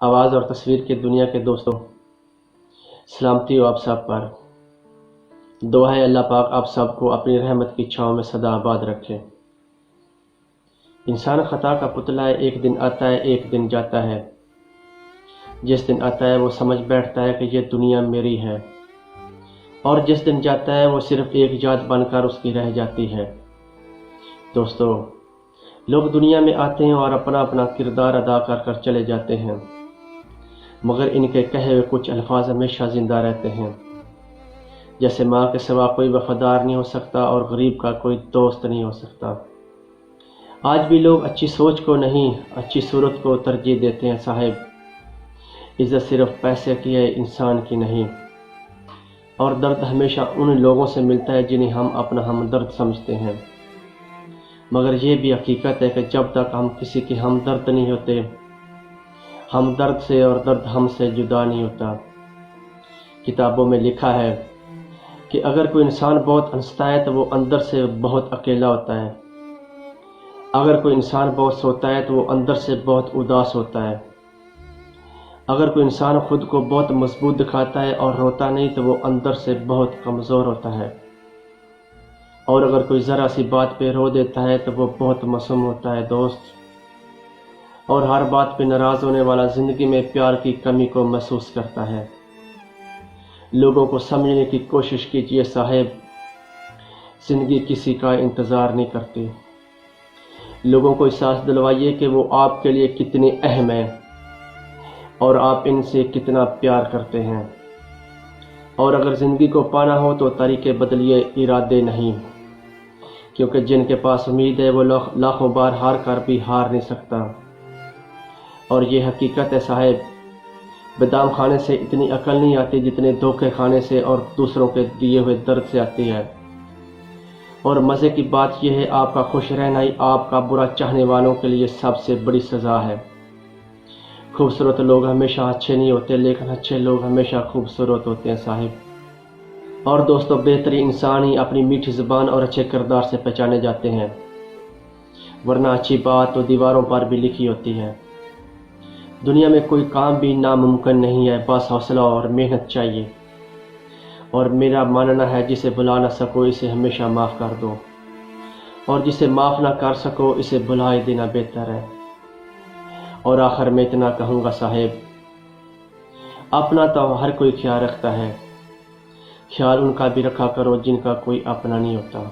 آواز اور تصویر کی دنیا کے دوستوں، سلامتی ہو آپ سب پر۔ دعا ہے اللہ پاک آپ سب کو اپنی رحمت کی چھاؤں میں سدا آباد رکھے۔ انسان خطا کا پتلا ہے، ایک دن آتا ہے ایک دن جاتا ہے۔ جس دن آتا ہے وہ سمجھ بیٹھتا ہے کہ یہ دنیا میری ہے، اور جس دن جاتا ہے وہ صرف ایک یاد بن کر اس کی رہ جاتی ہے۔ دوستو، لوگ دنیا میں آتے ہیں اور اپنا اپنا کردار ادا کر کر چلے جاتے ہیں، مگر ان کے کہے ہوئے کچھ الفاظ ہمیشہ زندہ رہتے ہیں۔ جیسے ماں کے سوا کوئی وفادار نہیں ہو سکتا اور غریب کا کوئی دوست نہیں ہو سکتا۔ آج بھی لوگ اچھی سوچ کو نہیں، اچھی صورت کو ترجیح دیتے ہیں صاحب۔ عزت صرف پیسے کی ہے، انسان کی نہیں۔ اور درد ہمیشہ ان لوگوں سے ملتا ہے جنہیں ہم اپنا ہمدرد سمجھتے ہیں، مگر یہ بھی حقیقت ہے کہ جب تک ہم کسی کے ہمدرد نہیں ہوتے، ہم درد سے اور درد ہم سے جدا نہیں ہوتا۔ کتابوں میں لکھا ہے کہ اگر کوئی انسان بہت ہنستا ہے تو وہ اندر سے بہت اکیلا ہوتا ہے، اگر کوئی انسان بہت سوتا ہے تو وہ اندر سے بہت اداس ہوتا ہے، اگر کوئی انسان خود کو بہت مضبوط دکھاتا ہے اور روتا نہیں تو وہ اندر سے بہت کمزور ہوتا ہے، اور اگر کوئی ذرا سی بات پہ رو دیتا ہے تو وہ بہت معصوم ہوتا ہے دوست۔ اور ہر بات پہ ناراض ہونے والا زندگی میں پیار کی کمی کو محسوس کرتا ہے۔ لوگوں کو سمجھنے کی کوشش کیجیے صاحب، زندگی کسی کا انتظار نہیں کرتی۔ لوگوں کو احساس دلوائیے کہ وہ آپ کے لیے کتنے اہم ہیں اور آپ ان سے کتنا پیار کرتے ہیں۔ اور اگر زندگی کو پانا ہو تو طریقے بدلیے، ارادے نہیں، کیونکہ جن کے پاس امید ہے وہ لاکھوں بار ہار کر بھی ہار نہیں سکتا۔ اور یہ حقیقت ہے صاحب، بادام کھانے سے اتنی عقل نہیں آتی جتنے دھوکے کھانے سے اور دوسروں کے دیے ہوئے درد سے آتی ہے۔ اور مزے کی بات یہ ہے، آپ کا خوش رہنا ہی آپ کا برا چاہنے والوں کے لیے سب سے بڑی سزا ہے۔ خوبصورت لوگ ہمیشہ اچھے نہیں ہوتے، لیکن اچھے لوگ ہمیشہ خوبصورت ہوتے ہیں صاحب۔ اور دوستو، بہترین انسان ہی اپنی میٹھی زبان اور اچھے کردار سے پہچانے جاتے ہیں، ورنہ اچھی بات تو دیواروں پر بھی لکھی ہوتی ہے۔ دنیا میں کوئی کام بھی ناممکن نہیں ہے، بس حوصلہ اور محنت چاہیے۔ اور میرا ماننا ہے، جسے بھلا نہ سکو اسے ہمیشہ معاف کر دو، اور جسے معاف نہ کر سکو اسے بھلا ہی دینا بہتر ہے۔ اور آخر میں اتنا کہوں گا صاحب، اپنا تو ہر کوئی خیال رکھتا ہے، خیال ان کا بھی رکھا کرو جن کا کوئی اپنا نہیں ہوتا۔